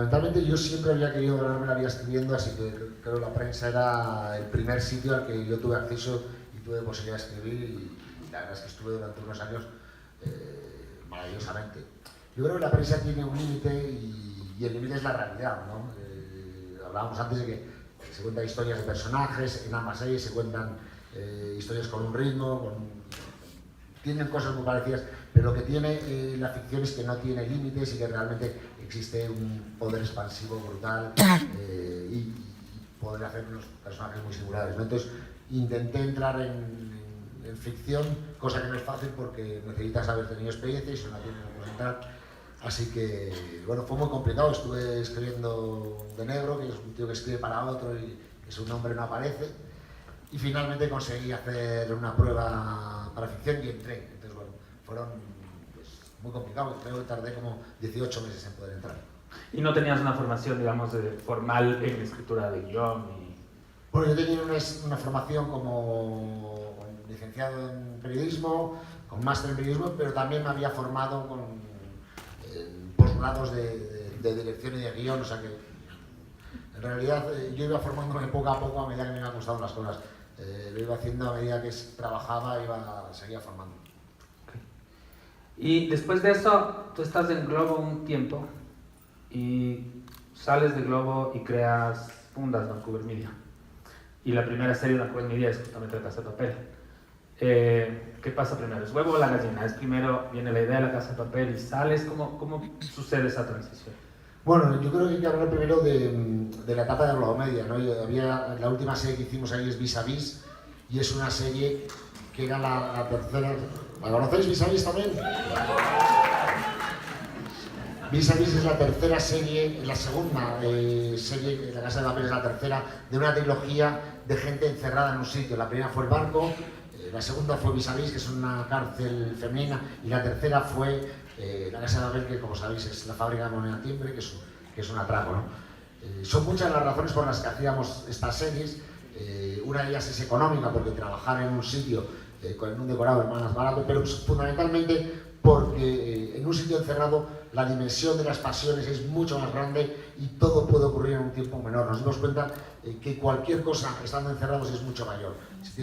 fundamentalmente yo siempre había querido ganarme la vida escribiendo, así que creo que la prensa era el primer sitio al que yo tuve acceso y tuve posibilidad de escribir, y la verdad es que estuve durante unos años maravillosamente. Yo creo que la prensa tiene un límite y el límite es la realidad, ¿no? Hablábamos antes de que se cuentan historias de personajes, en ambas series se cuentan historias con un ritmo, tienen cosas muy parecidas, pero lo que tiene la ficción es que no tiene límites y que realmente existe un poder expansivo brutal y poder hacer unos personajes muy singulares, ¿no? Entonces intenté entrar en ficción, cosa que no es fácil porque necesitas haber tenido experiencia y si no la tienes no puedes entrar. Así que, bueno, fue muy complicado. Estuve escribiendo de Negro, que es un tío que escribe para otro y que su nombre no aparece. Y finalmente conseguí hacer una prueba para ficción y entré. Entonces, bueno, fueron pues, muy complicados. Creo que tardé como 18 meses en poder entrar. ¿Y no tenías una formación, digamos, formal en escritura de guión? Bueno, yo tenía una formación como licenciado en periodismo, con máster en periodismo, pero también me había formado con posgrados de dirección y de guión, o sea que en realidad yo iba formándome poco a poco a medida que me iban gustando las cosas. Lo iba haciendo a medida que trabajaba, seguía formando. Okay. Y después de eso, tú estás en Globo un tiempo y sales de Globo y fundas Vancouver Media. Y la primera serie de Vancouver Media es justamente La Casa de Papel. ¿Qué pasa primero? ¿Es huevo o la gallina? ¿Es primero viene la idea de La Casa de Papel y sales? ¿Cómo sucede esa transición? Bueno, yo creo que hay que hablar primero de la etapa de Globomedia, ¿no? La última serie que hicimos ahí es Vis a Vis, y es una serie que era la tercera... ¿La conocéis, Vis a Vis también? Vis a Vis es la tercera serie, la segunda serie, La Casa de Papel es la tercera, de una trilogía de gente encerrada en un sitio. La primera fue El Barco, la segunda fue Vis a Vis, que es una cárcel femenina, y la tercera fue La Casa de Papel, que como sabéis es la fábrica de moneda timbre, que es un atraco, ¿no? Son muchas las razones por las que hacíamos estas series. Una de ellas es económica, porque trabajar en un sitio con un decorado es más barato, pero fundamentalmente porque en un sitio encerrado la dimensión de las pasiones es mucho más grande y todo puede ocurrir en un tiempo menor. Nos dimos cuenta que cualquier cosa estando encerrados es mucho mayor. Si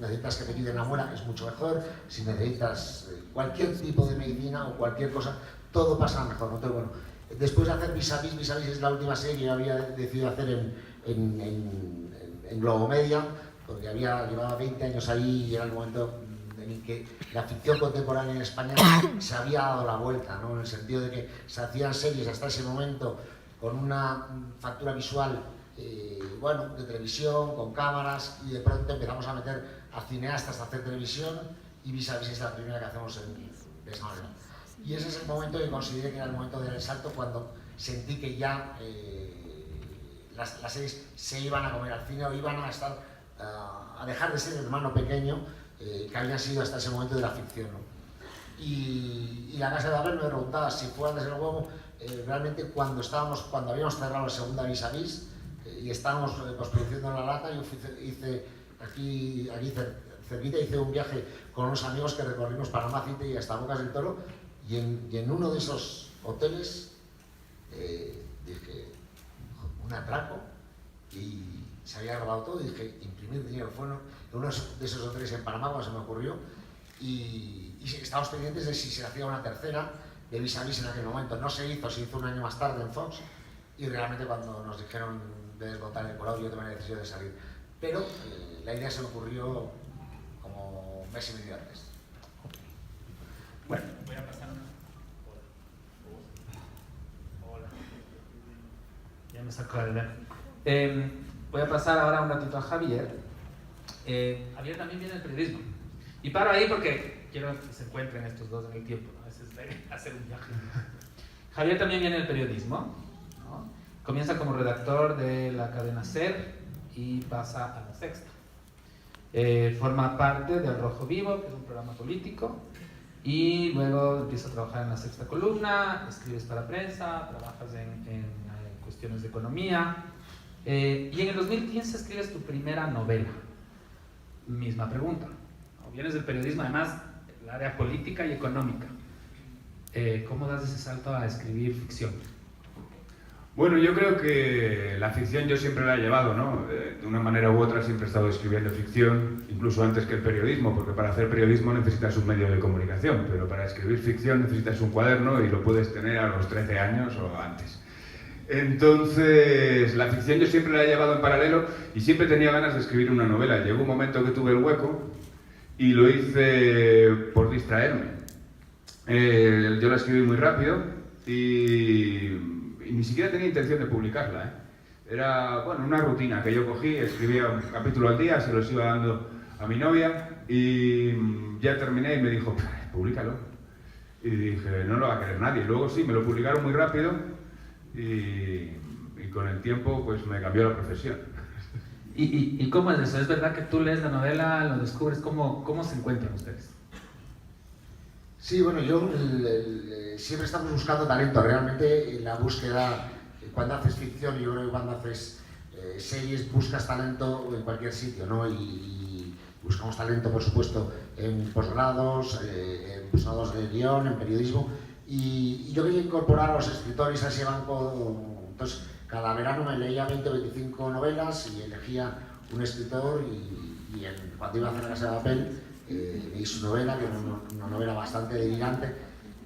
necesitas que te quiten la muela es mucho mejor, si necesitas cualquier tipo de medicina o cualquier cosa, todo pasa mejor. Entonces, bueno, después de hacer Vis a Vis es la última serie que yo había decidido hacer en Globomedia, porque llevaba 20 años ahí y era el momento en que la ficción contemporánea en España se había dado la vuelta, ¿no? En el sentido de que se hacían series hasta ese momento con una factura visual bueno, de televisión, con cámaras, y de pronto empezamos a meter a cineastas a hacer televisión, y Vis a Vis es la primera que hacemos de esa manera. Y ese es el momento que consideré que era el momento del salto, cuando sentí que ya las series se iban a comer al cine o iban a estar a dejar de ser el hermano pequeño que había sido hasta ese momento de la ficción, ¿no? Y La Casa de Papel, me preguntaba si fue antes del huevo. Realmente cuando habíamos cerrado la segunda Vis a Vis y estábamos produciendo La Lata, yo hice aquí cerquita, hice un viaje con unos amigos que recorrimos Panamá City y hasta Bocas del Toro, y en uno de esos hoteles dije, un atraco, y se había grabado todo, y dije, imprimir dinero. Fue uno de esos hoteles en Panamá cuando se me ocurrió, y estábamos pendientes de si se hacía una tercera de Vis a Vis. En aquel momento no se hizo un año más tarde en Fox, y realmente cuando nos dijeron de desmontar el colado yo tomé la decisión de salir, pero la idea se me ocurrió como un mes y medio antes. Bueno, voy a pasar una... Hola. Ya me sacó la idea. Voy a pasar ahora un ratito a Javier. Javier también viene del periodismo. Y paro ahí porque quiero que se encuentren estos dos en el tiempo, ¿no? A veces hacer un viaje. Javier también viene del periodismo, ¿no? Comienza como redactor de la cadena SER y pasa a La Sexta. Forma parte de Al Rojo Vivo, que es un programa político, y luego empieza a trabajar en La Sexta Columna, escribes para prensa, trabajas en cuestiones de economía, y en el 2015 escribes tu primera novela. Misma pregunta, ¿no? Vienes del periodismo, además, el área política y económica. ¿Cómo das ese salto a escribir ficción? Bueno, yo creo que la ficción yo siempre la he llevado, ¿no? De una manera u otra siempre he estado escribiendo ficción, incluso antes que el periodismo, porque para hacer periodismo necesitas un medio de comunicación, pero para escribir ficción necesitas un cuaderno y lo puedes tener a los 13 años o antes. Entonces, la ficción yo siempre la he llevado en paralelo y siempre tenía ganas de escribir una novela. Llegó un momento que tuve el hueco y lo hice por distraerme. Yo la escribí muy rápido y ni siquiera tenía intención de publicarla, ¿eh? Era, bueno, una rutina que yo cogí, escribía un capítulo al día, se los iba dando a mi novia y ya terminé y me dijo, públicalo. Y dije, no lo va a querer nadie. Luego sí, me lo publicaron muy rápido y con el tiempo pues me cambió la profesión. ¿Y cómo es eso? ¿Es verdad que tú lees la novela, lo descubres? ¿Cómo se encuentran ustedes? Sí, bueno, yo siempre estamos buscando talento. Realmente la búsqueda, cuando haces ficción, yo creo que cuando haces series buscas talento en cualquier sitio, ¿no? Y buscamos talento, por supuesto, en posgrados, en posgrados de guión, en periodismo. Y yo quería incorporar a los escritores a ese banco. Entonces, cada verano me leía 20 o 25 novelas y elegía un escritor cuando iba a hacer La Casa de Papel, leí su novela, que era una novela bastante delirante,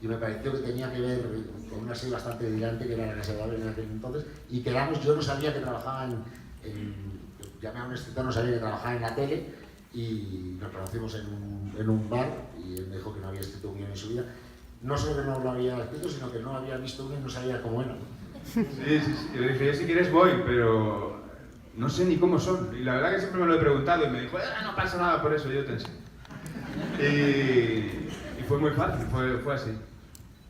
y me pareció que tenía que ver con una serie bastante delirante que era La Casa de Papel en aquel entonces, y quedamos. Yo no sabía que trabajaba llamé a un escritor, no sabía que trabajaba en la tele, y nos conocimos en un bar, y él me dijo que no había escrito un guión en su vida. No solo que no lo había escrito, sino que no había visto uno y no sabía cómo era. Sí. Yo le dije, yo si quieres voy, pero no sé ni cómo son. Y la verdad que siempre me lo he preguntado y me dijo, no pasa nada por eso, yo te enseño. Y fue muy fácil, fue así.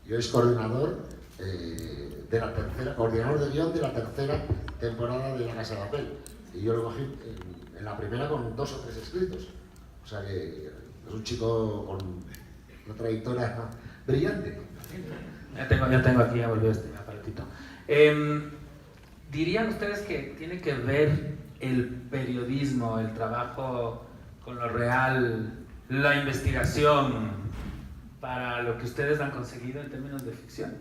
Yo es coordinador coordinador de guión de la tercera temporada de La Casa de Papel. Y yo lo cogí en la primera con 2 o 3 escritos. O sea que es un chico con una trayectoria brillante. Ya tengo aquí, ya volvió este aparatito. ¿Dirían ustedes que tiene que ver el periodismo, el trabajo con lo real, la investigación, para lo que ustedes han conseguido en términos de ficción?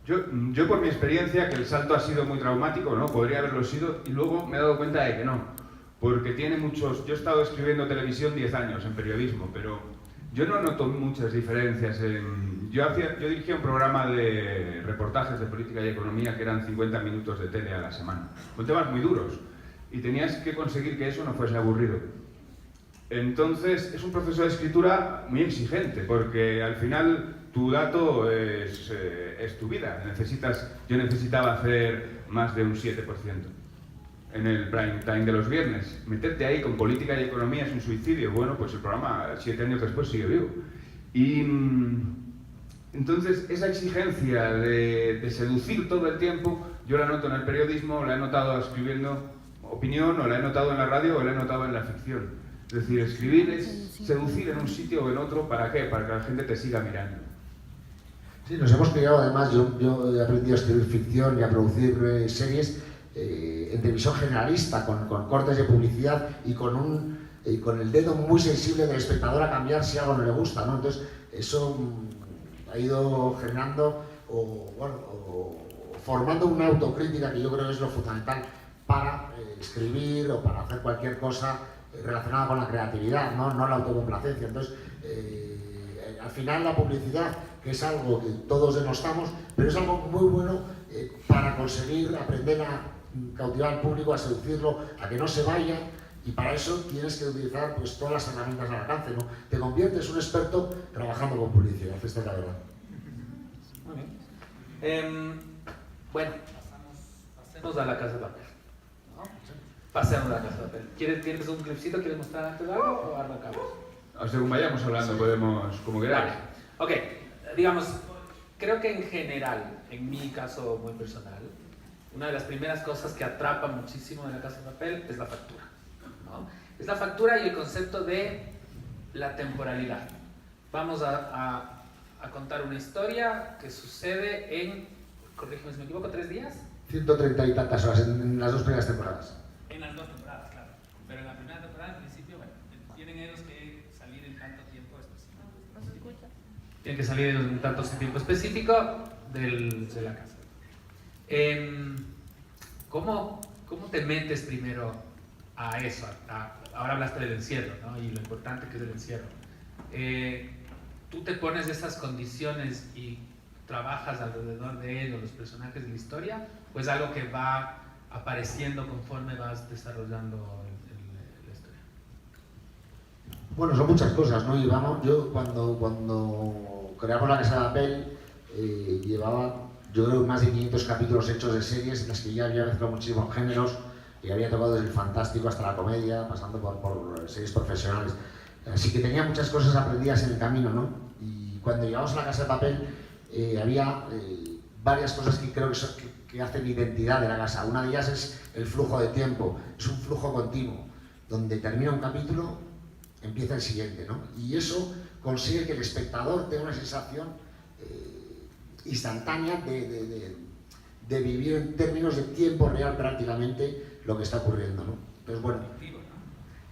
Yo por mi experiencia, que el salto ha sido muy traumático, ¿no? Podría haberlo sido, y luego me he dado cuenta de que no. Porque tiene muchos... Yo he estado escribiendo televisión 10 años en periodismo, pero yo no noto muchas diferencias Yo dirigía un programa de reportajes de política y economía que eran 50 minutos de tele a la semana, con temas muy duros, y tenías que conseguir que eso no fuese aburrido. Entonces, es un proceso de escritura muy exigente, porque al final tu dato es tu vida. Yo necesitaba hacer más de un 7%. En el prime time de los viernes. Meterte ahí con política y economía es un suicidio. Bueno, pues el programa 7 años después sigue vivo. Y entonces esa exigencia de seducir todo el tiempo, yo la noto en el periodismo, la he notado escribiendo opinión, o la he notado en la radio, o la he notado en la ficción. Es decir, escribir es seducir en un sitio o en otro. ¿Para qué? Para que la gente te siga mirando. Sí, nos hemos criado, además, yo he aprendido a escribir ficción y a producir series en televisión generalista, con cortes de publicidad y con el dedo muy sensible del espectador a cambiar si algo no le gusta, ¿no? Entonces, eso ha ido generando o formando una autocrítica que yo creo que es lo fundamental para escribir o para hacer cualquier cosa relacionada con la creatividad, no la autocomplacencia. Entonces, al final la publicidad, que es algo que todos denostamos, pero es algo muy bueno para conseguir aprender a cautivar al público, a seducirlo, a que no se vaya, y para eso tienes que utilizar pues todas las herramientas al alcance, ¿no? Te conviertes en un experto trabajando con publicidad, esta es la verdad. Muy bien. Bueno, pasemos a La Casa de Papel, ¿no? Pasemos a La Casa de Papel. ¿Tienes un clipcito? ¿Quieres mostrar antes de algo o arrancamos? Según vayamos hablando, podemos, como queráis. Vale. Ok, digamos, creo que en general, en mi caso muy personal, una de las primeras cosas que atrapa muchísimo de La Casa de Papel es la factura, ¿no? Es la factura y el concepto de la temporalidad. Vamos a contar una historia que sucede en, corrígeme si me equivoco, 3 días. 130 y tantas horas en las 2 primeras temporadas. En las 2 temporadas, claro. Pero en la primera temporada, al principio, bueno, tienen ellos que salir en tanto tiempo específico. ¿No se escucha? Tienen que salir en tanto tiempo específico de la casa. ¿Cómo te metes primero a eso? Ahora hablaste del encierro, ¿no? Y lo importante que es el encierro. ¿Tú te pones esas condiciones y trabajas alrededor de ello, los personajes de la historia? ¿O es algo que va apareciendo conforme vas desarrollando la historia? Bueno, son muchas cosas, ¿no? Yo cuando creamos La Casa de Papel llevaba, yo creo, más de 500 capítulos hechos de series en las que ya había mezclado muchísimos géneros y había tocado desde el fantástico hasta la comedia, pasando por series profesionales. Así que tenía muchas cosas aprendidas en el camino, ¿no? Y cuando llegamos a La Casa de Papel había varias cosas que creo que hacen identidad de la casa. Una de ellas es el flujo de tiempo, es un flujo continuo, donde termina un capítulo, empieza el siguiente, ¿no? Y eso consigue que el espectador tenga una sensación instantánea de vivir en términos de tiempo real prácticamente lo que está ocurriendo, ¿no? Entonces, bueno,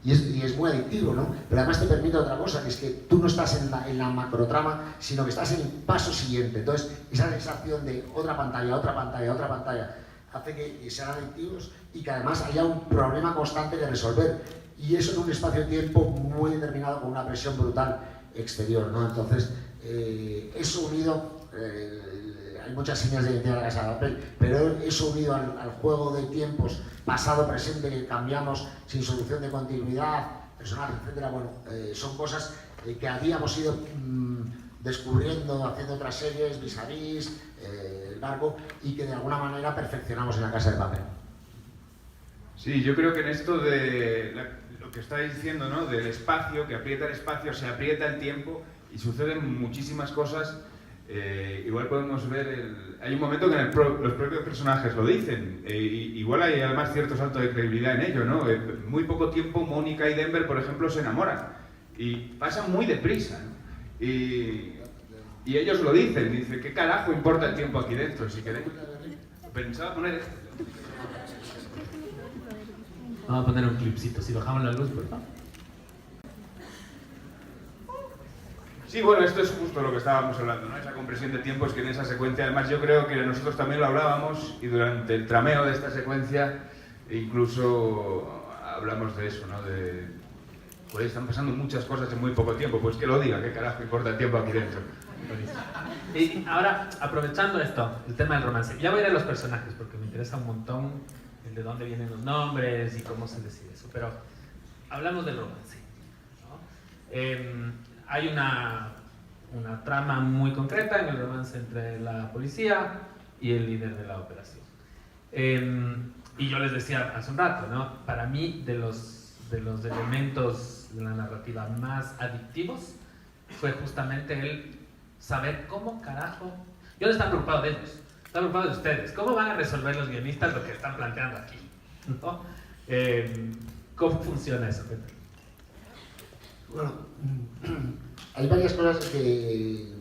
y es muy adictivo, ¿no? Pero además te permite otra cosa, que es que tú no estás en la macrotrama, sino que estás en el paso siguiente. Entonces, esa sensación de otra pantalla, hace que sean adictivos y que además haya un problema constante de resolver. Y eso en un espacio-tiempo muy determinado con una presión brutal exterior, ¿no? Entonces, eso unido, hay muchas señas de identidad de La Casa de Papel, pero eso unido al juego de tiempos, pasado, presente, que cambiamos sin solución de continuidad, personajes, etcétera, bueno, son cosas que habíamos ido descubriendo, haciendo otras series, Vis a Vis, El Barco, y que de alguna manera perfeccionamos en La Casa de Papel. Sí, yo creo que en esto de lo que estáis diciendo, ¿no? Del espacio, que aprieta el espacio, se aprieta el tiempo y suceden muchísimas cosas. Igual podemos ver, hay un momento que los propios personajes lo dicen, igual hay además cierto salto de credibilidad en ello, ¿no? En muy poco tiempo Mónica y Denver, por ejemplo, se enamoran y pasan muy deprisa, ¿no? Y ellos lo dicen, ¿qué carajo importa el tiempo aquí dentro? Si queréis, pensaba poner esto. Vamos a poner un clipcito, si bajamos la luz, por favor. Sí, bueno, esto es justo lo que estábamos hablando, ¿no? Esa compresión de tiempos que en esa secuencia, además yo creo que nosotros también lo hablábamos y durante el trameo de esta secuencia incluso hablamos de eso, ¿no? Pues están pasando muchas cosas en muy poco tiempo, pues que lo diga, qué carajo importa el tiempo aquí dentro. Y ahora, aprovechando esto, el tema del romance, ya voy a ir a los personajes porque me interesa un montón el de dónde vienen los nombres y cómo se decide eso, pero hablamos del romance, ¿no? Hay una trama muy concreta en el romance entre la policía y el líder de la operación. Y yo les decía hace un rato, ¿no? Para mí, de los elementos de la narrativa más adictivos fue justamente el saber cómo carajo... Yo no estaba preocupado de ellos, estaba preocupado de ustedes. ¿Cómo van a resolver los guionistas lo que están planteando aquí? ¿No? ¿Cómo funciona eso? Bueno, hay varias cosas que,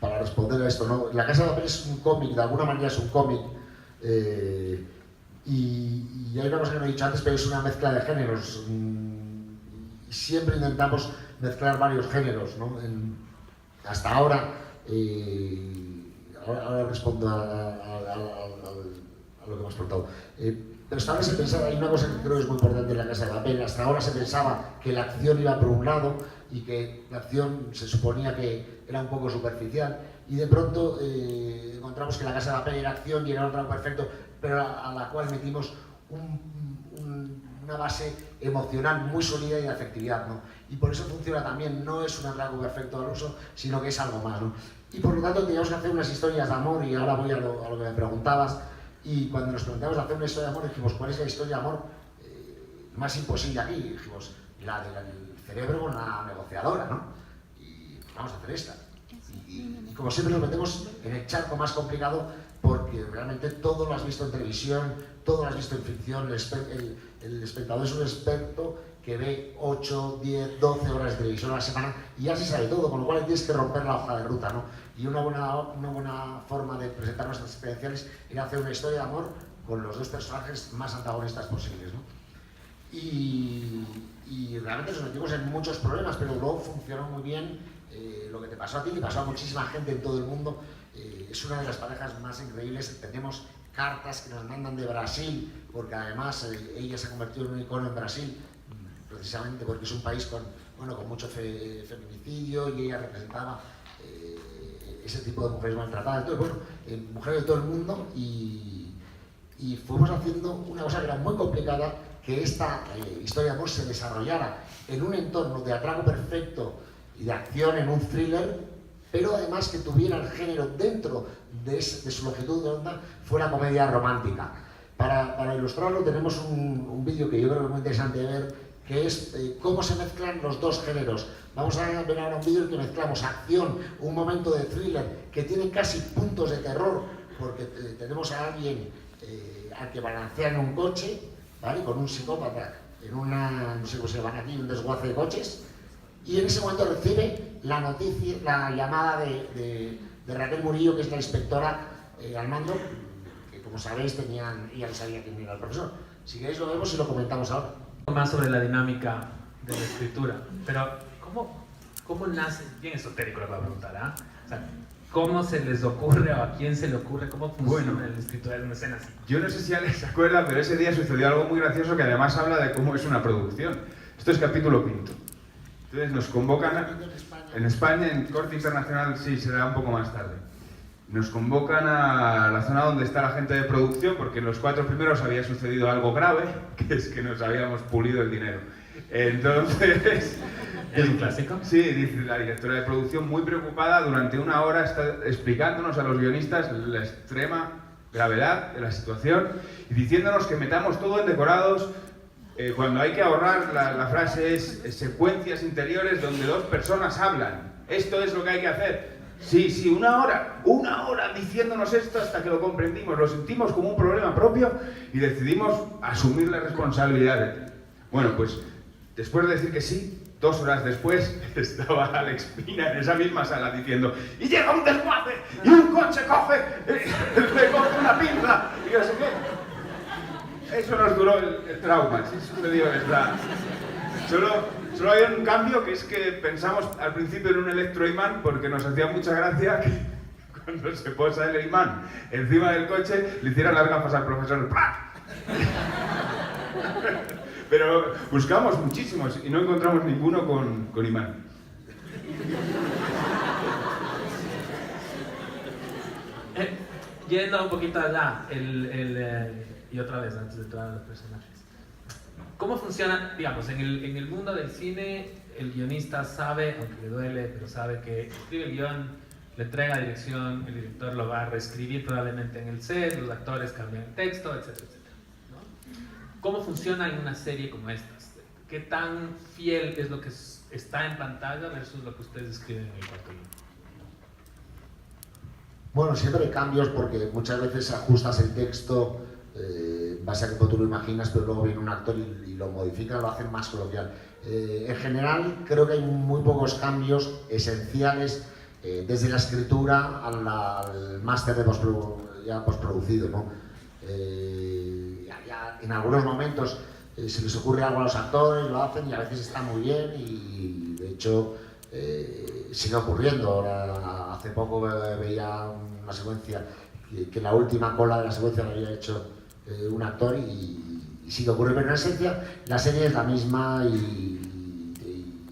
para responder a esto, ¿no? La Casa de Papel es un cómic, de alguna manera es un cómic, y hay una cosa que no he dicho antes, pero es una mezcla de géneros. Y siempre intentamos mezclar varios géneros, ¿no? Hasta ahora, ahora respondo a lo que me has preguntado. Pero hasta ahora se pensaba, hay una cosa que creo que es muy importante en La Casa de Papel, hasta ahora se pensaba que la acción iba por un lado y que la acción se suponía que era un poco superficial, y de pronto encontramos que La Casa de Papel era acción y era un trabajo perfecto, pero a la cual metimos una base emocional muy sólida y de afectividad, ¿no? Y por eso funciona también, no es un atraco perfecto al uso, sino que es algo más, ¿no? Y por lo tanto teníamos que hacer unas historias de amor, y ahora voy a lo que me preguntabas. Y cuando nos preguntamos hacer una historia de amor, dijimos, ¿cuál es la historia de amor más imposible aquí? Y dijimos, la del cerebro con la negociadora, ¿no? Y vamos a hacer esta. Y como siempre nos metemos en el charco más complicado, porque realmente todo lo has visto en televisión, todo lo has visto en ficción, el espectador es un experto que ve 8, 10, 12 horas de televisión a la semana y ya se sabe todo, con lo cual tienes que romper la hoja de ruta, ¿no? Y una buena forma de presentar nuestras credenciales era hacer una historia de amor con los dos personajes más antagonistas posibles, ¿no? y realmente nos metimos en muchos problemas, pero luego funcionó muy bien. Lo que te pasó a ti, le pasó a muchísima gente en todo el mundo. Es una de las parejas más increíbles. Tenemos cartas que nos mandan de Brasil, porque además ella se ha convertido en un icono en Brasil, precisamente porque es un país con mucho feminicidio, y ella representaba ese tipo de mujeres maltratadas. Entonces, mujeres de todo el mundo, y fuimos haciendo una cosa que era muy complicada, que esta historia de amor se desarrollara en un entorno de atraco perfecto y de acción, en un thriller, pero además que tuviera el género dentro de su longitud de onda, fuera comedia romántica. Para ilustrarlo tenemos un vídeo que yo creo que es muy interesante de ver, que es cómo se mezclan los dos géneros. Vamos a ver ahora un vídeo en que mezclamos acción, un momento de thriller que tiene casi puntos de terror, porque tenemos a alguien al que balancea en un coche, ¿vale? Con un psicópata en no sé cómo se llaman aquí, un desguace de coches, y en ese momento recibe la noticia, la llamada de Raquel Murillo, que es la inspectora al mando, que como sabéis ella no sabía quién era el profesor. Si queréis lo vemos y lo comentamos ahora. Más sobre la dinámica de la escritura, pero ¿cómo nace? Bien esotérico lo voy a preguntar, ¿ah? O sea, ¿cómo se les ocurre o a quién se le ocurre? ¿Cómo funciona la escritura de una escena así? Yo no sé si Alex se acuerda, pero ese día sucedió algo muy gracioso que además habla de cómo es una producción. Esto es capítulo 5. Entonces nos convocan en España, en Corte Internacional, sí, será un poco más tarde. Nos convocan a la zona donde está la gente de producción, porque en los 4 primeros había sucedido algo grave, que es que nos habíamos pulido el dinero. Entonces... ¿Es un clásico? Sí, dice la directora de producción, muy preocupada, durante 1 hora está explicándonos a los guionistas la extrema gravedad de la situación y diciéndonos que metamos todo en decorados. Cuando hay que ahorrar, la frase es secuencias interiores donde 2 personas hablan. Esto es lo que hay que hacer. Sí, 1 hora diciéndonos esto hasta que lo comprendimos, lo sentimos como un problema propio y decidimos asumir la responsabilidad. Bueno, pues después de decir que sí, 2 horas después estaba Alex Pina en esa misma sala diciendo: y llega un desguace y un coche le coge una pinza y no sé qué. Eso nos duró el trauma, sí sucedió, ¿verdad? Solo había un cambio, que es que pensamos al principio en un electroimán, porque nos hacía mucha gracia que cuando se posa el imán encima del coche le hicieran las gafas al profesor. ¡Pah! Pero buscamos muchísimos y no encontramos ninguno con imán. Yendo un poquito allá, y otra vez antes de entrar a los personajes. ¿Cómo funciona, digamos, en el mundo del cine? El guionista sabe, aunque le duele, pero sabe que escribe el guión, le entrega dirección, el director lo va a reescribir probablemente en el set, los actores cambian el texto, etcétera, etcétera, ¿no? ¿Cómo funciona en una serie como estas? ¿Qué tan fiel es lo que está en pantalla versus lo que ustedes escriben en el cuarto guión? Bueno, siempre hay cambios, porque muchas veces ajustas el texto base a como tú lo imaginas, pero luego viene un actor y lo modifica, lo hacen más coloquial. En general, creo que hay muy pocos cambios esenciales desde la escritura al máster de postproducido, ¿no? Ya en algunos momentos se les ocurre algo a los actores, lo hacen y a veces está muy bien, y de hecho sigue ocurriendo. Ahora, hace poco veía una secuencia que la última cola de la secuencia la había hecho un actor y sigue ocurriendo, pero en esencia la serie es la misma y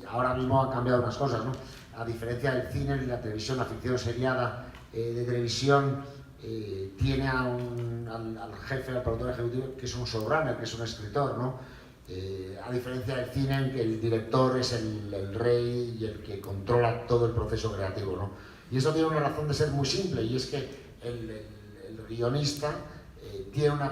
ahora mismo han cambiado unas cosas, ¿no? A diferencia del cine y la televisión, la ficción seriada de televisión tiene al jefe, al productor ejecutivo, que es un showrunner, que es un escritor, ¿no? A diferencia del cine, en que el director es el rey y el que controla todo el proceso creativo, ¿no? Y eso tiene una razón de ser muy simple, y es que el guionista tiene una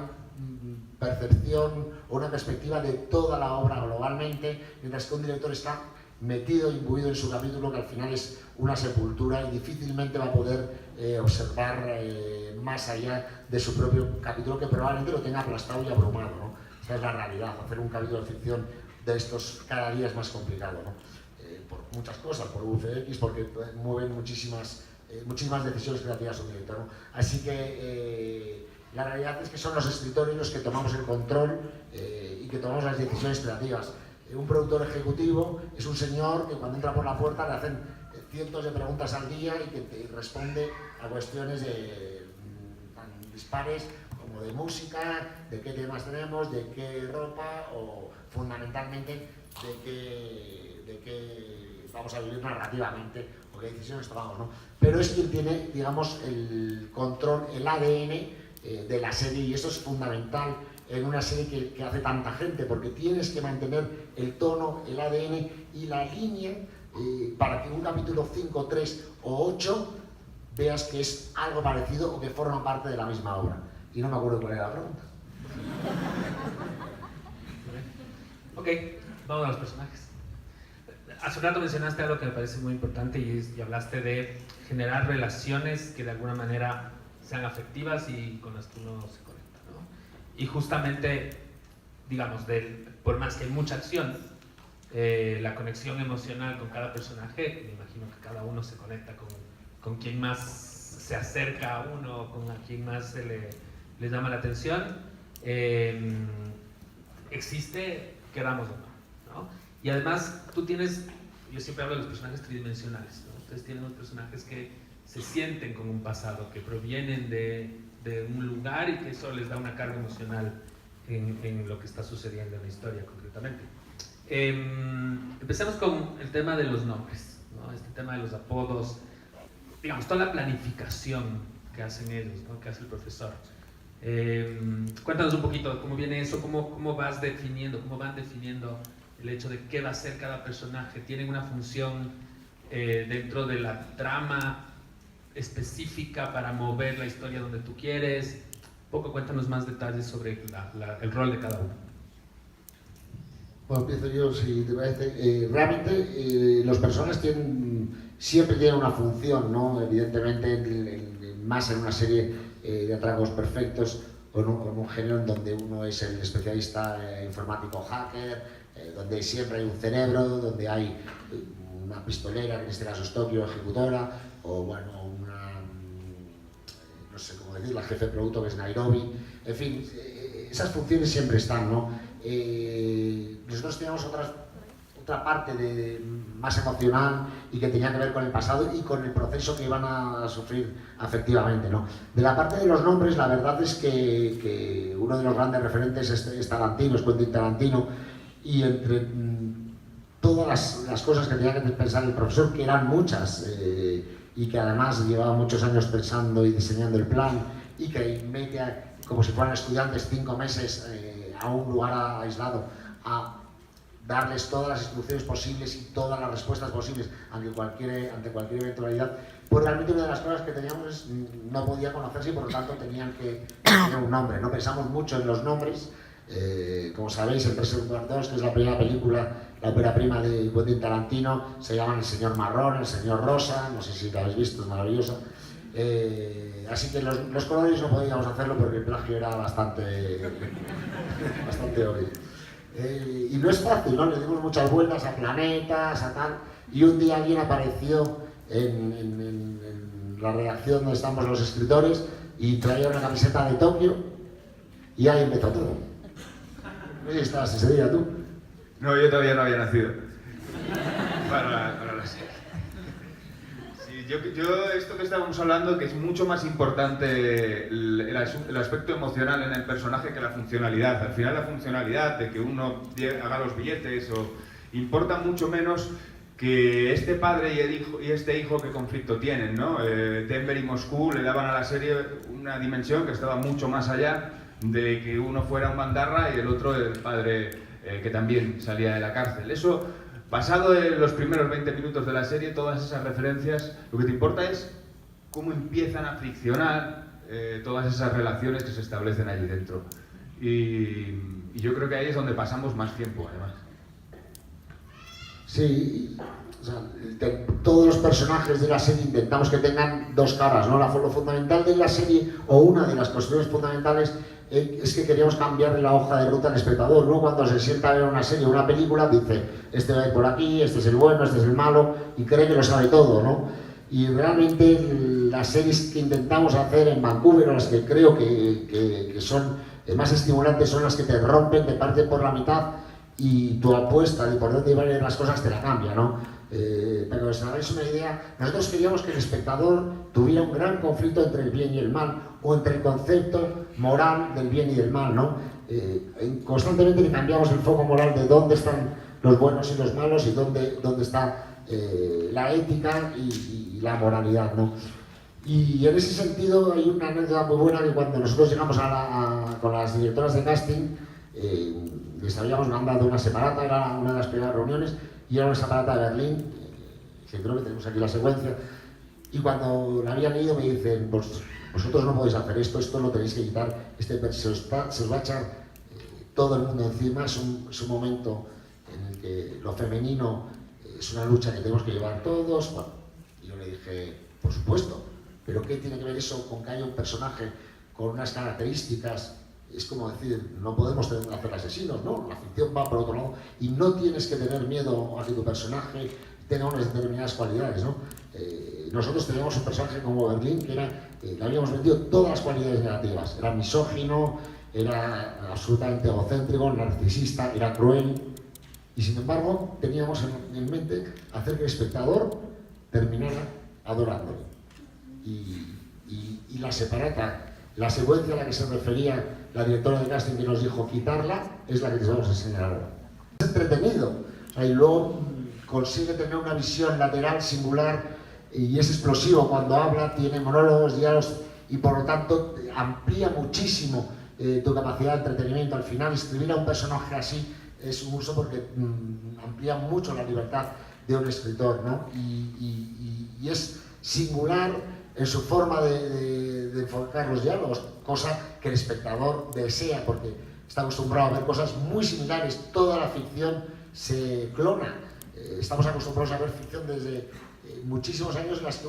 percepción o una perspectiva de toda la obra globalmente, mientras que un director está metido, imbuido en su capítulo, que al final es una sepultura, y difícilmente va a poder observar más allá de su propio capítulo, que probablemente lo tenga aplastado y abrumado, ¿no? Esta es la realidad. Hacer un capítulo de ficción de estos cada día es más complicado, ¿no? Por muchas cosas, por UFX, porque mueven muchísimas decisiones creativas un director, ¿no? Así que la realidad es que son los escritores los que tomamos el control y que tomamos las decisiones creativas. Un productor ejecutivo es un señor que cuando entra por la puerta le hacen cientos de preguntas al día y que te responde a cuestiones tan dispares como de música, de qué temas tenemos, de qué ropa o fundamentalmente de qué vamos a vivir narrativamente o qué decisiones tomamos, ¿no? Pero es quien tiene, digamos, el control, el ADN de la serie, y eso es fundamental en una serie que hace tanta gente, porque tienes que mantener el tono, el ADN y la línea para que un capítulo 5, 3 o 8 veas que es algo parecido o que forman parte de la misma obra. Y no me acuerdo cuál era la pregunta. Ok, vamos a los personajes. Hace un rato mencionaste algo que me parece muy importante y hablaste de generar relaciones que de alguna manera sean afectivas y con las que uno se conecta, ¿no? Y justamente, digamos, por más que hay mucha acción, la conexión emocional con cada personaje, me imagino que cada uno se conecta con quien más se acerca a uno, con a quien más le llama la atención, existe, queramos o no, ¿no? Y además tú tienes, yo siempre hablo de los personajes tridimensionales, ¿no? Ustedes tienen unos personajes que se sienten con un pasado, que provienen de un lugar y que eso les da una carga emocional en lo que está sucediendo en la historia concretamente. Empecemos con el tema de los nombres, ¿no? Este tema de los apodos, digamos, toda la planificación que hacen ellos, ¿no? Que hace el profesor. Cuéntanos un poquito cómo viene eso, cómo van definiendo el hecho de qué va a ser cada personaje. ¿Tienen una función dentro de la trama específica para mover la historia donde tú quieres? Cuéntanos más detalles sobre el rol de cada uno. Bueno, empiezo yo, si te parece. Realmente los personajes siempre tienen una función, ¿no? Evidentemente, más en una serie de atracos perfectos, con un género en donde uno es el especialista informático hacker, donde siempre hay un cerebro, donde hay una pistolera, que en este caso es Tokio, ejecutora, o bueno, no sé cómo decir, la jefe de producto que es Nairobi. En fin, esas funciones siempre están, ¿no? Nosotros teníamos otra parte más emocional y que tenía que ver con el pasado y con el proceso que iban a sufrir afectivamente, ¿no? De la parte de los nombres, la verdad es que uno de los grandes referentes es Tarantino, es Quentin Tarantino, y entre todas las cosas que tenía que pensar el profesor, que eran muchas, y que además llevaba muchos años pensando y diseñando el plan, y que mete como si fueran estudiantes 5 meses a un lugar aislado a darles todas las instrucciones posibles y todas las respuestas posibles ante cualquier eventualidad, pues realmente una de las cosas que teníamos no podía conocerse y por lo tanto tenían que tener un nombre. No pensamos mucho en los nombres. Como sabéis, el 3 2, que es la primera película, la ópera prima de Quentin Tarantino, se llaman El Señor Marrón, El Señor Rosa, no sé si la habéis visto, es maravillosa. Así que los colores no podíamos hacerlo porque el plagio era bastante obvio. Y no es fácil, ¿no? Le dimos muchas vueltas a planetas, a tal, y un día alguien apareció en la redacción donde estamos los escritores y traía una camiseta de Tokio y ahí empezó todo. No sé si estabas ese día tú. No, yo todavía no había nacido. Para la serie. Sí, yo esto que estábamos hablando, que es mucho más importante el aspecto emocional en el personaje que la funcionalidad. Al final la funcionalidad de que uno haga los billetes importa mucho menos que este padre y este hijo qué conflicto tienen, ¿no? Denver y Moscú le daban a la serie una dimensión que estaba mucho más allá de que uno fuera un bandarra y el otro el padre que también salía de la cárcel. Eso, pasado en los primeros 20 minutos de la serie, todas esas referencias, lo que te importa es cómo empiezan a friccionar todas esas relaciones que se establecen allí dentro. Y yo creo que ahí es donde pasamos más tiempo, además. Sí, o sea, todos los personajes de la serie intentamos que tengan dos caras, ¿no? Lo fundamental de la serie, o una de las cuestiones fundamentales, es que queríamos cambiar la hoja de ruta al espectador, ¿no? Cuando se sienta a ver una serie o una película, dice, este va a ir por aquí, este es el bueno, este es el malo, y cree que lo sabe todo, ¿no? Y realmente las series que intentamos hacer en Vancouver, o las que creo que son más estimulantes son las que te rompen, te parten por la mitad y tu apuesta de por dónde iban las cosas te la cambia, ¿no? Pero os hagáis una idea, nosotros queríamos que el espectador tuviera un gran conflicto entre el bien y el mal, o entre el concepto moral del bien y del mal, ¿no? Constantemente le cambiamos el foco moral de dónde están los buenos y los malos y dónde está la ética y la moralidad, ¿no? Y en ese sentido hay una anécdota muy buena que cuando nosotros llegamos con las directoras de casting, les habíamos mandado una separata, era una de las primeras reuniones, y era una separata de Berlín, que creo que tenemos aquí la secuencia, y cuando la habían leído me dicen, pues, vosotros no podéis hacer esto lo tenéis que quitar, se os va a echar todo el mundo encima, es un momento en el que lo femenino es una lucha que tenemos que llevar todos. Bueno, y yo le dije, por supuesto, pero ¿qué tiene que ver eso con que haya un personaje con unas características? Es como decir, no podemos hacer asesinos, ¿no? La ficción va por otro lado y no tienes que tener miedo a que tu personaje tenga unas determinadas cualidades, ¿no? Nosotros teníamos un personaje como Berlín que le habíamos metido todas las cualidades negativas. Era misógino, era absolutamente egocéntrico, narcisista, era cruel. Y sin embargo, teníamos en mente hacer que el espectador terminara adorándole. Y la separata, la secuencia a la que se refería la directora de casting que nos dijo quitarla, es la que les vamos a enseñar ahora. Es entretenido, y luego consigue tener una visión lateral, singular, y es explosivo cuando habla, tiene monólogos, diálogos, y por lo tanto amplía muchísimo tu capacidad de entretenimiento. Al final, escribir a un personaje así es un uso porque amplía mucho la libertad de un escritor, ¿no? Y es singular en su forma de enfocar los diálogos, cosa que el espectador desea porque está acostumbrado a ver cosas muy similares. Toda la ficción se clona. Estamos acostumbrados a ver ficción desde muchísimos años en las que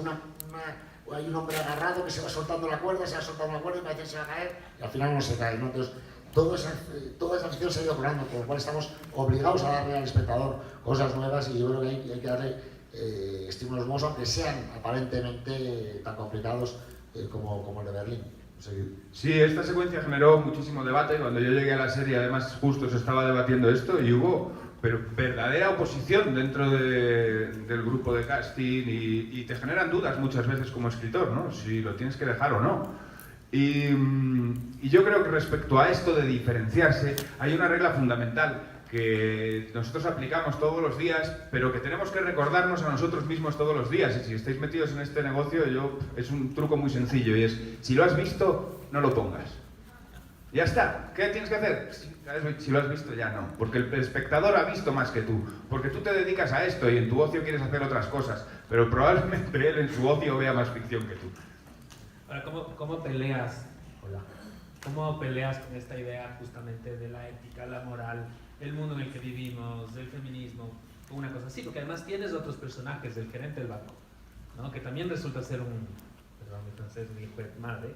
hay un hombre agarrado que se va soltando la cuerda y parece que se va a caer y al final no se cae, ¿no? Entonces, toda esa ficción se ha ido clonando, por lo cual estamos obligados a darle al espectador cosas nuevas y yo creo que hay que darle estímulos nuevos, aunque sean aparentemente tan complicados como el de Berlín. Sí, esta secuencia generó muchísimo debate. Cuando yo llegué a la serie, además, justo se estaba debatiendo esto y hubo verdadera oposición dentro del grupo de casting y te generan dudas muchas veces como escritor, ¿no? Si lo tienes que dejar o no. Y yo creo que respecto a esto de diferenciarse, hay una regla fundamental que nosotros aplicamos todos los días, pero que tenemos que recordarnos a nosotros mismos todos los días. Y si estáis metidos en este negocio, es un truco muy sencillo y es, si lo has visto, no lo pongas. Ya está. ¿Qué tienes que hacer? Si lo has visto, ya no. Porque el espectador ha visto más que tú. Porque tú te dedicas a esto y en tu ocio quieres hacer otras cosas. Pero probablemente él en su ocio vea más ficción que tú. Ahora, ¿cómo peleas? Hola. ¿Cómo peleas con esta idea justamente de la ética, la moral, el mundo en el que vivimos, del feminismo, una cosa así? Porque además tienes otros personajes, el gerente del banco, ¿no? Que también resulta ser perdón, mi francés, mi hijo de madre,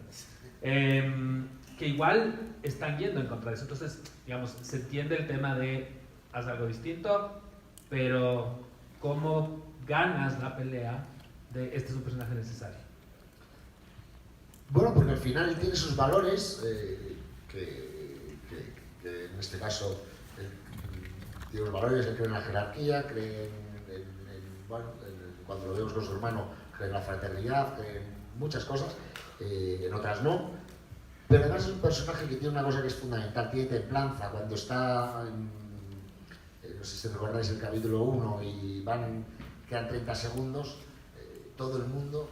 que igual están yendo en contra de eso. Entonces, digamos, se entiende el tema de haz algo distinto, pero ¿cómo ganas la pelea de este es un personaje necesario? Bueno, porque al final él tiene sus valores, que en este caso tiene los valores, él cree en la jerarquía, cree cuando lo vemos con su hermano, cree en la fraternidad, cree en muchas cosas, en otras no. Pero además es un personaje que tiene una cosa que es fundamental, tiene templanza. Cuando está, no sé si recordáis el capítulo 1 y quedan 30 segundos, todo el mundo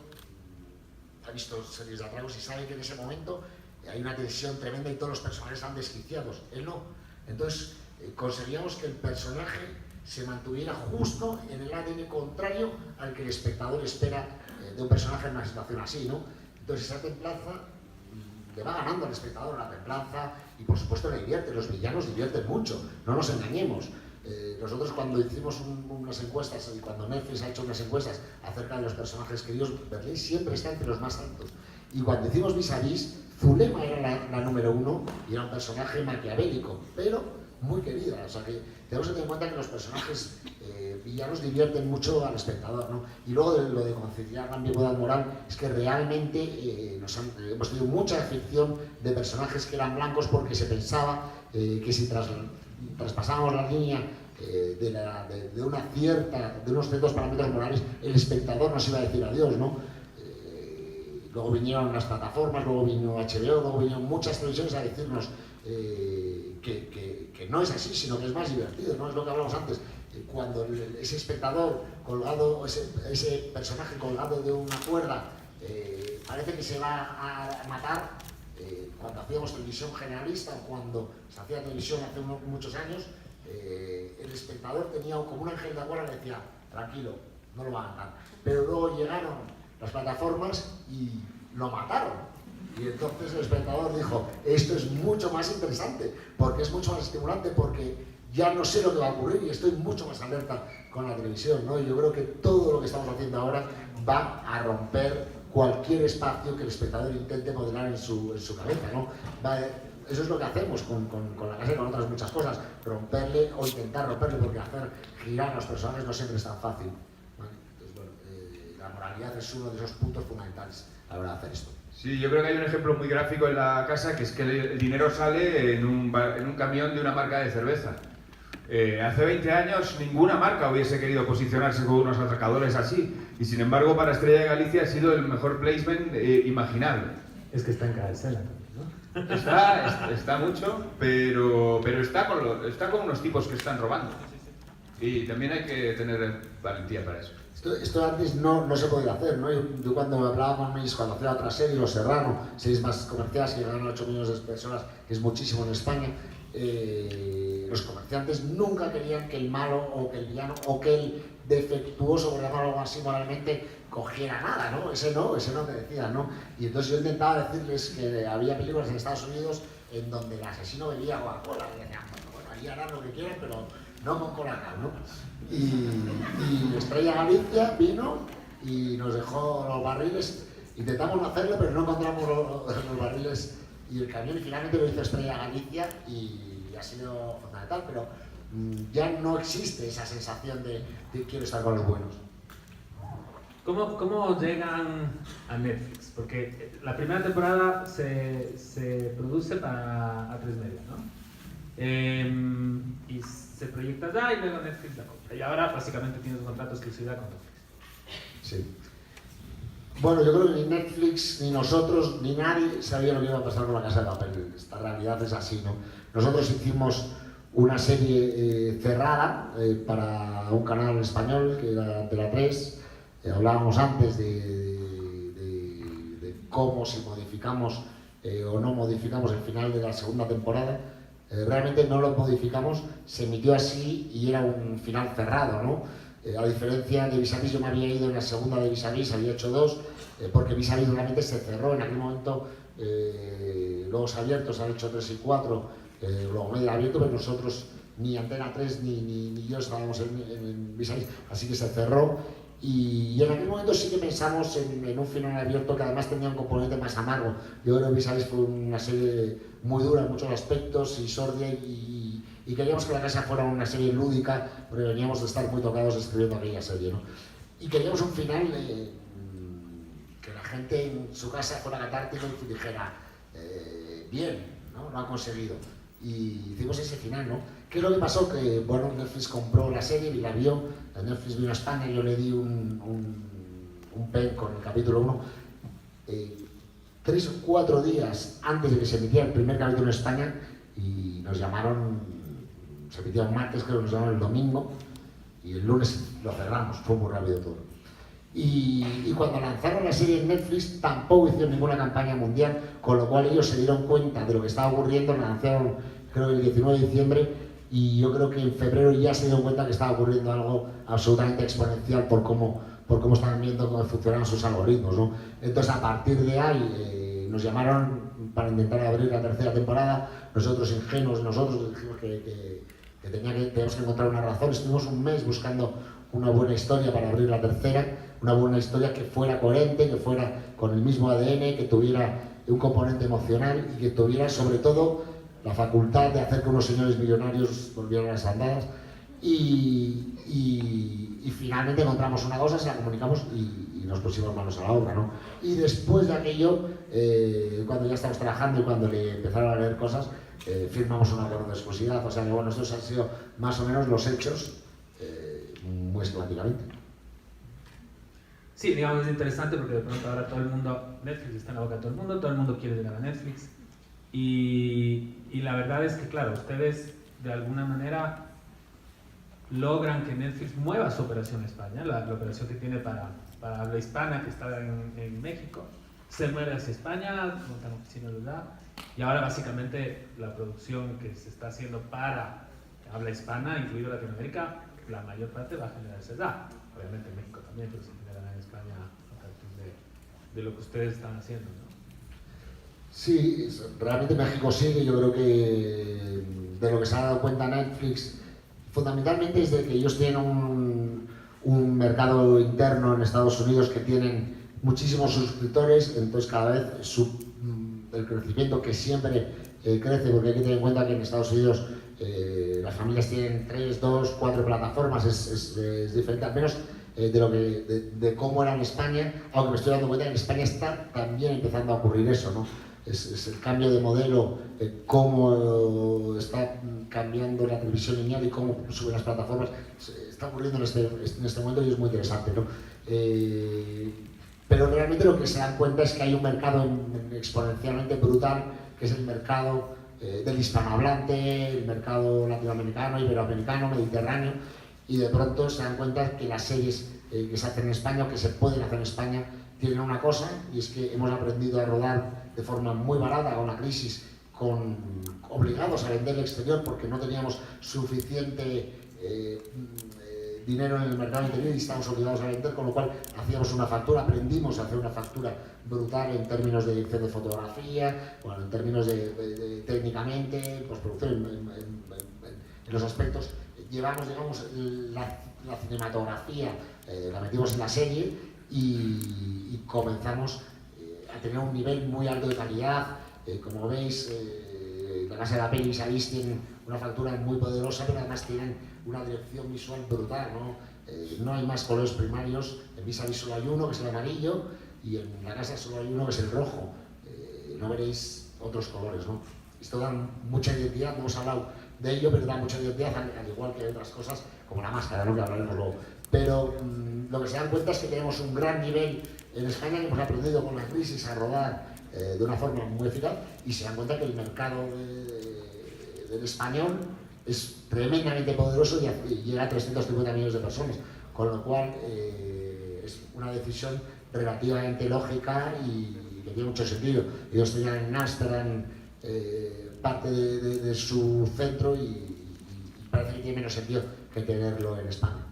ha visto series de atragos y sabe que en ese momento hay una tensión tremenda y todos los personajes están desquiciados. Él no. Entonces conseguíamos que el personaje se mantuviera justo en el ADN contrario al que el espectador espera de un personaje en una situación así, ¿no? Entonces esa templanza le va ganando al espectador, la templanza, y por supuesto le divierte. Los villanos divierten mucho, no nos engañemos. Nosotros cuando hicimos unas encuestas y cuando Netflix ha hecho unas encuestas acerca de los personajes queridos, Berlín siempre está entre los más altos. Y cuando hicimos Vis a Vis, Zulema era la número 1 y era un personaje maquiavélico, pero muy querida. O sea que tenemos que tener en cuenta que los personajes villanos divierten mucho al espectador, ¿no? Y luego lo de conciliar la ambigüedad moral es que realmente hemos tenido mucha ficción de personajes que eran blancos porque se pensaba que si traspasábamos la línea de unos ciertos parámetros morales, el espectador nos iba a decir adiós, ¿no? Luego vinieron las plataformas, luego vino HBO, luego vinieron muchas televisiones a decirnos que no es así, sino que es más divertido, ¿no? Es lo que hablamos antes. Cuando ese espectador colgado, ese personaje colgado de una cuerda, parece que se va a matar, cuando hacíamos televisión generalista o cuando se hacía televisión hace muchos años, el espectador tenía como un ángel de la guarda que decía, tranquilo, no lo va a matar. Pero luego llegaron las plataformas y lo mataron. Y entonces el espectador dijo, esto es mucho más interesante, porque es mucho más estimulante, porque ya no sé lo que va a ocurrir y estoy mucho más alerta con la televisión, ¿no? Y yo creo que todo lo que estamos haciendo ahora va a romper cualquier espacio que el espectador intente modelar en su cabeza, ¿no? Eso es lo que hacemos con la casa y con otras muchas cosas, romperle o intentar romperle, porque hacer girar a los personajes no siempre es tan fácil, ¿vale? Entonces, bueno, la moralidad es uno de esos puntos fundamentales a la hora de hacer esto. Sí, yo creo que hay un ejemplo muy gráfico en la casa, que es que el dinero sale en un camión de una marca de cerveza. Hace 20 años ninguna marca hubiese querido posicionarse con unos atracadores así, y sin embargo para Estrella de Galicia ha sido el mejor placement imaginable. Es que está en cada escena también, ¿no? Está mucho, pero está con unos tipos que están robando. Y también hay que tener valentía para eso. Esto antes no se podía hacer, ¿no? Yo cuando hablaba con cuando hacía otra serie, Los Serrano, series más comerciales que llegaron a 8 millones de personas, que es muchísimo en España, los comerciantes nunca querían que el malo o que el villano o que el defectuoso, por llamarlo algo así moralmente, cogiera nada, ¿no? Ese no te decían, ¿no? Y entonces yo intentaba decirles que había películas en Estados Unidos en donde el asesino bebía Coca-Cola, y decían, bueno, allí harán lo que quieran, pero no con Colacao, ¿no? Y Estrella Galicia vino y nos dejó los barriles, intentamos no hacerlo, pero no encontramos los barriles y el camión, y finalmente lo hizo Estrella Galicia y ha sido fundamental, pero ya no existe esa sensación de quiero estar con los buenos. ¿Cómo llegan a Netflix? Porque la primera temporada se produce para A3 Media, ¿no? Y se proyecta allá y luego Netflix la compra. Y ahora básicamente tienes un contrato de exclusividad con Netflix. Sí. Bueno, yo creo que ni Netflix, ni nosotros, ni nadie sabía lo que iba a pasar con La Casa de Papel. Esta realidad es así, ¿no? Nosotros hicimos una serie cerrada para un canal español, que era Antena 3. Hablábamos antes de cómo si modificamos o no modificamos el final de la segunda temporada. Realmente no lo modificamos, se emitió así y era un final cerrado, ¿no? A diferencia de Vis a Vis, yo me había ido en la segunda de Vis a Vis, había hecho 2, porque Vis a Vis realmente se cerró en aquel momento. Los abiertos han hecho 3 y 4, luego medio abierto, pero nosotros ni Antena 3 ni yo estábamos en Vis a Vis, así que se cerró. Y en aquel momento sí que pensamos en un final abierto que además tenía un componente más amargo. Yo creo que Vis a Vis fue una serie muy dura en muchos aspectos y sordida, y queríamos que La Casa fuera una serie lúdica, porque veníamos de estar muy tocados escribiendo aquella serie, ¿no? Y queríamos un final que la gente en su casa fuera catártico y dijera, bien, ¿no? Lo ha conseguido. Y hicimos ese final, ¿no? ¿Qué es lo que pasó? Que, bueno, Netflix compró la serie y la vio, Netflix vino a España y yo le di un pen con el capítulo 1. 3 o 4 días antes de que se emitiera el primer capítulo en España, y nos llamaron, se emitió un martes, creo que nos llamaron el domingo, y el lunes lo cerramos, fue muy rápido todo. Y cuando lanzaron la serie en Netflix tampoco hicieron ninguna campaña mundial, con lo cual ellos se dieron cuenta de lo que estaba ocurriendo, la lanzaron creo el 19 de diciembre, y yo creo que en febrero ya se dieron cuenta que estaba ocurriendo algo absolutamente exponencial por cómo estaban viendo cómo funcionaban sus algoritmos, ¿no? Entonces a partir de ahí nos llamaron para intentar abrir la tercera temporada. Nosotros ingenuos, dijimos que teníamos que encontrar una razón. Estuvimos un mes buscando una buena historia para abrir la tercera, una buena historia que fuera coherente, que fuera con el mismo ADN, que tuviera un componente emocional y que tuviera sobre todo la facultad de hacer que unos señores millonarios volvieran a las andadas y finalmente encontramos una cosa, se la comunicamos y nos pusimos manos a la obra, ¿no? Y después de aquello, cuando ya estamos trabajando y cuando le empezaron a leer cosas, firmamos un acuerdo de exclusividad. O sea que bueno, estos han sido más o menos los hechos muy esquemáticamente. Sí, digamos, es interesante porque de pronto ahora todo el mundo, Netflix está en la boca de todo el mundo quiere llegar a Netflix y la verdad es que claro, ustedes de alguna manera logran que Netflix mueva su operación en España, la operación que tiene para habla hispana que está en México, se mueve hacia España, montan oficinas allá y ahora básicamente la producción que se está haciendo para habla hispana, incluido Latinoamérica, la mayor parte va a generarse allá, obviamente en México también, pero se generará en España a partir de lo que ustedes están haciendo, ¿no? Sí, realmente México sigue, yo creo que de lo que se ha dado cuenta Netflix fundamentalmente es de que ellos tienen un mercado interno en Estados Unidos que tienen muchísimos suscriptores, entonces cada vez el crecimiento que siempre crece, porque hay que tener en cuenta que en Estados Unidos las familias tienen 3, 2, 4 plataformas, es diferente al menos de cómo era en España, aunque me estoy dando cuenta que en España está también empezando a ocurrir eso, ¿no? Es el cambio de modelo, cómo está cambiando la televisión lineal y cómo suben las plataformas, está ocurriendo en este momento y es muy interesante, ¿no? Pero realmente lo que se dan cuenta es que hay un mercado exponencialmente brutal, que es el mercado del hispanohablante, el mercado latinoamericano, iberoamericano, mediterráneo, y de pronto se dan cuenta que las series que se hacen en España o que se pueden hacer en España tienen una cosa, y es que hemos aprendido a rodar de forma muy barata con la crisis, obligados a vender al exterior porque no teníamos suficiente dinero en el mercado interior y estábamos obligados a vender, con lo cual hacíamos una factura, aprendimos a hacer una factura brutal en términos de edición de fotografía, bueno, en términos de técnicamente, postproducción, en los aspectos. Llevamos, digamos, la cinematografía, la metimos en la serie y comenzamos a tener un nivel muy alto de calidad. Como veis, la Casa de la Peli y Salís tienen una factura muy poderosa, pero además tienen una dirección visual brutal, ¿no? No hay más colores primarios, en Vis a Vis solo hay uno, que es el amarillo, y en la casa solo hay uno, que es el rojo. No veréis otros colores, ¿no? Esto da mucha identidad, no hemos hablado de ello, pero da mucha identidad, al igual que otras cosas, como la máscara, ¿no? Que hablaremos luego. Pero lo que se dan cuenta es que tenemos un gran nivel en España, que hemos aprendido con la crisis a rodar de una forma muy eficaz, y se dan cuenta que el mercado del español es tremendamente poderoso y llega a 350 millones de personas, con lo cual es una decisión relativamente lógica y que tiene mucho sentido. Ellos tenían en Ámsterdam parte de su centro y parece que tiene menos sentido que tenerlo en España.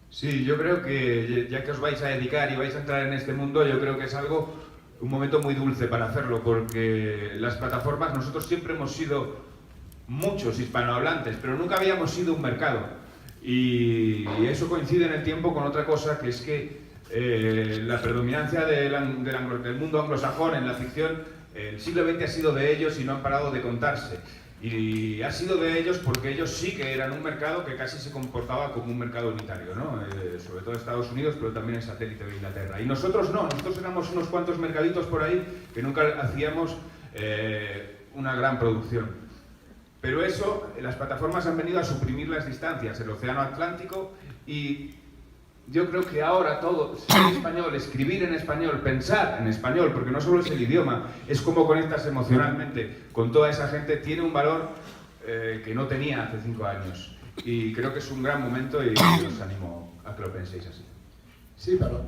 Sí, yo creo que ya que os vais a dedicar y vais a entrar en este mundo, yo creo que es un momento muy dulce para hacerlo, porque las plataformas, nosotros siempre hemos sido muchos hispanohablantes, pero nunca habíamos sido un mercado. Y eso coincide en el tiempo con otra cosa, que es que la predominancia del mundo anglosajón en la ficción, el siglo XX ha sido de ellos y no han parado de contarse. Y ha sido de ellos porque ellos sí que eran un mercado que casi se comportaba como un mercado unitario, ¿no? Sobre todo Estados Unidos, pero también el satélite de Inglaterra. Y nosotros no, nosotros éramos unos cuantos mercaditos por ahí que nunca hacíamos una gran producción. Pero eso, las plataformas han venido a suprimir las distancias, el océano Atlántico, y yo creo que ahora todo, ser español, escribir en español, pensar en español, porque no solo es el idioma, es cómo conectas emocionalmente con toda esa gente, tiene un valor que no tenía hace 5 años. Y creo que es un gran momento y os animo a que lo penséis así. Sí, pero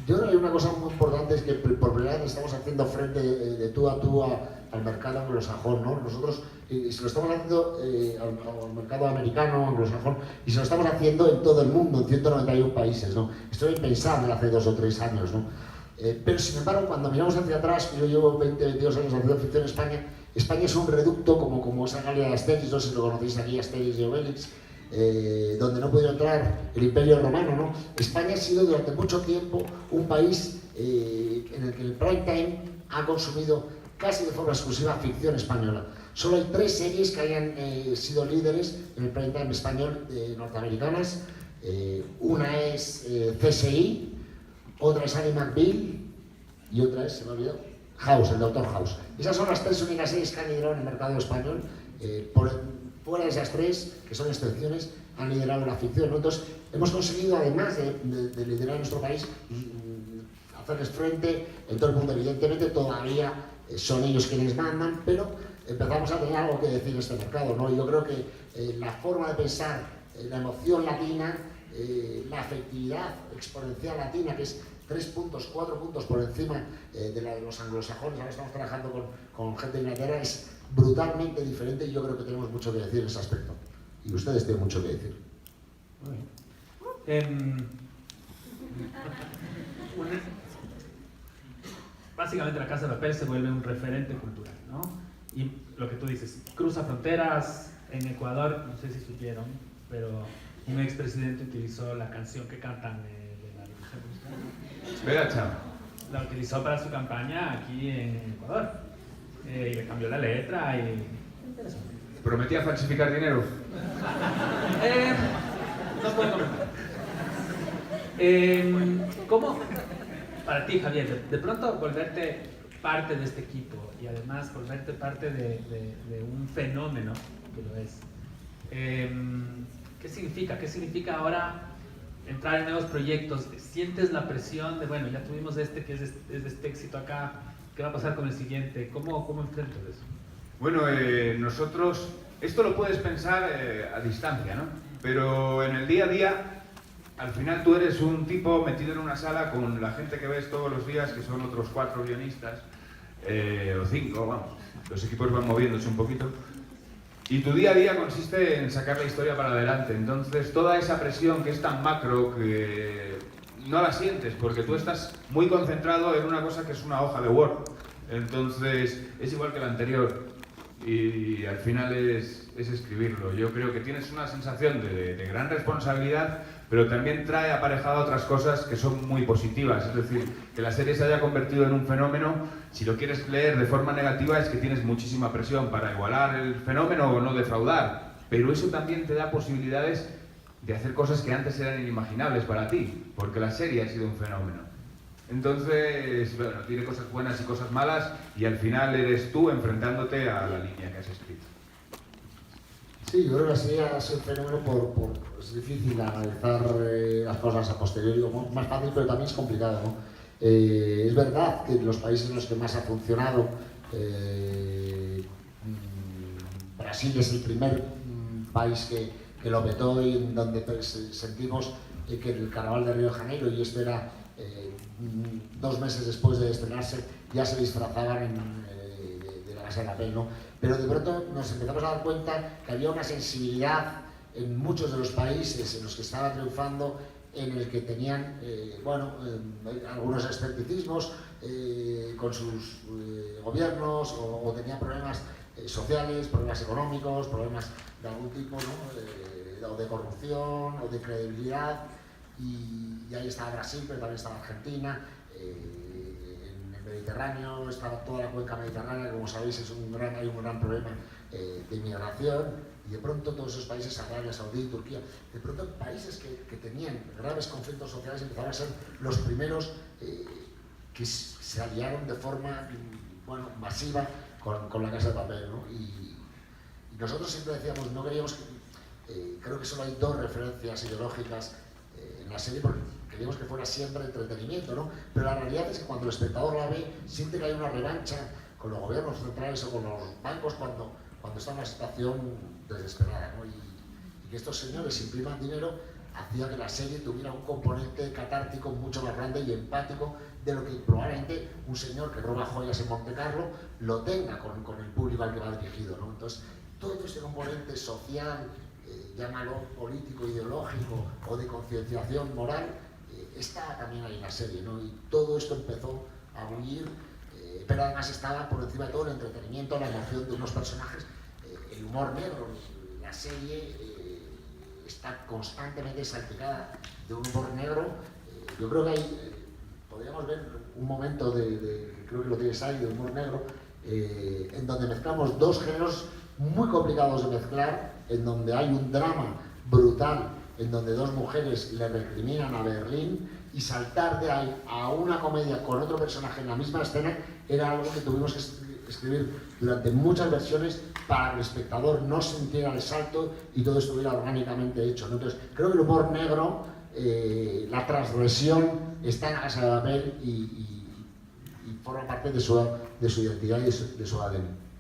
yo creo que hay una cosa muy importante, es que por primera vez estamos haciendo frente de tú a tú al mercado anglosajón, ¿no? Nosotros se lo estamos haciendo al mercado americano, anglosajón, y se lo estamos haciendo en todo el mundo, en 191 países, ¿no? Esto era impensable hace 2 o 3 años, ¿no? Pero sin embargo, cuando miramos hacia atrás, yo llevo 20, 22 años haciendo ficción en España, España es un reducto como esa galería de Asterix, no sé si lo conocéis aquí, Asterix y Obelix, donde no pudo entrar el Imperio Romano, ¿no? España ha sido durante mucho tiempo un país en el que el prime time ha consumido casi de forma exclusiva ficción española. Solo hay 3 series que hayan sido líderes en el prime time español norteamericanas. Una es CSI, otra es Ally McBeal y otra es, se me ha olvidado, House, el Doctor House. Esas son las 3 únicas series que han liderado en el mercado español. Fuera de esas 3, que son excepciones, han liderado la ficción, ¿no? Entonces, hemos conseguido, además de liderar en nuestro país, hacerles frente en todo el mundo. Evidentemente, todavía son ellos quienes mandan, pero empezamos a tener algo que decir en este mercado, ¿no? Yo creo que la forma de pensar, la emoción latina, la afectividad exponencial latina, que es 3 puntos, 4 puntos por encima de la de los anglosajones, ahora estamos trabajando con gente de Inglaterra, es brutalmente diferente y yo creo que tenemos mucho que decir en ese aspecto. Y ustedes tienen mucho que decir. Básicamente la Casa de Papel se vuelve un referente cultural, ¿no? Y lo que tú dices, cruza fronteras. En Ecuador, no sé si supieron, pero un expresidente utilizó la canción que cantan de la Revolución Mexicana. Espera, chao. La utilizó para su campaña aquí en Ecuador. Y le cambió la letra y... Interesante. ¿Prometía falsificar dinero? No puedo comentar. ¿Cómo? Para ti, Javier, de pronto volverte parte de este equipo y además volverte parte de un fenómeno que lo es. ¿Qué significa? ¿Qué significa ahora entrar en nuevos proyectos? ¿Sientes la presión de, bueno, ya tuvimos este que es de este éxito acá, ¿qué va a pasar con el siguiente? ¿Cómo enfrentas eso? Bueno, nosotros, esto lo puedes pensar a distancia, ¿no? Pero en el día a día, al final tú eres un tipo metido en una sala con la gente que ves todos los días, que son otros 4 guionistas, o 5, vamos, los equipos van moviéndose un poquito. Y tu día a día consiste en sacar la historia para adelante. Entonces, toda esa presión que es tan macro que no la sientes, porque tú estás muy concentrado en una cosa que es una hoja de Word. Entonces, es igual que la anterior. Y al final es escribirlo. Yo creo que tienes una sensación de gran responsabilidad, pero también trae aparejada otras cosas que son muy positivas. Es decir, que la serie se haya convertido en un fenómeno, si lo quieres leer de forma negativa, es que tienes muchísima presión para igualar el fenómeno o no defraudar. Pero eso también te da posibilidades de hacer cosas que antes eran inimaginables para ti, porque la serie ha sido un fenómeno. Entonces, bueno, tiene cosas buenas y cosas malas, y al final eres tú enfrentándote a la línea que has escrito. Sí, yo creo que así ha sido un fenómeno es difícil analizar las cosas a posteriori, más fácil, pero también es complicado, ¿no? Es verdad que los países en los que más ha funcionado, Brasil es el primer país que lo petó y en donde sentimos que el Carnaval de Río de Janeiro, y esto era 2 meses después de estrenarse, ya se disfrazaban de la Casa de Papel, ¿no? Pero de pronto nos empezamos a dar cuenta que había una sensibilidad en muchos de los países en los que estaba triunfando, en el que tenían, algunos escepticismos con sus gobiernos, o tenían problemas sociales, problemas económicos, problemas de algún tipo, ¿no? O de corrupción, o de credibilidad. Y ahí estaba Brasil, pero también estaba Argentina, en el Mediterráneo, estaba toda la cuenca mediterránea, que como sabéis hay un gran problema de inmigración, y de pronto todos esos países, Arabia Saudí, Turquía, de pronto países que tenían graves conflictos sociales empezaron a ser los primeros que se aliaron de forma masiva con la Casa de Papel, ¿no? Y nosotros siempre decíamos, no queríamos creo que solo hay 2 referencias ideológicas en la serie, porque queríamos que fuera siempre entretenimiento, ¿no? Pero la realidad es que cuando el espectador la ve, siente que hay una revancha con los gobiernos centrales o con los bancos cuando está en una situación desesperada, ¿no? Y que estos señores impriman dinero hacía que la serie tuviera un componente catártico mucho más grande y empático de lo que probablemente un señor que roba joyas en Montecarlo lo tenga con el público al que va dirigido, ¿no? Entonces, todo este componente social, llámalo político, ideológico o de concienciación moral, está también ahí en la serie, ¿no? Y todo esto empezó a bullir, pero además estaba por encima de todo el entretenimiento, la emoción de unos personajes, el humor negro. La serie está constantemente salpicada de un humor negro. Yo creo que podríamos ver un momento creo que lo tienes ahí, de humor negro, en donde mezclamos dos géneros muy complicados de mezclar, en donde hay un drama brutal, en donde dos mujeres le recriminan a Berlín, y saltar de ahí a una comedia con otro personaje en la misma escena era algo que tuvimos que escribir durante muchas versiones para que el espectador no sintiera el salto y todo estuviera orgánicamente hecho, ¿no? Entonces, creo que el humor negro, la transgresión, está en La Casa de Papel y forma parte de su identidad y de su ADN.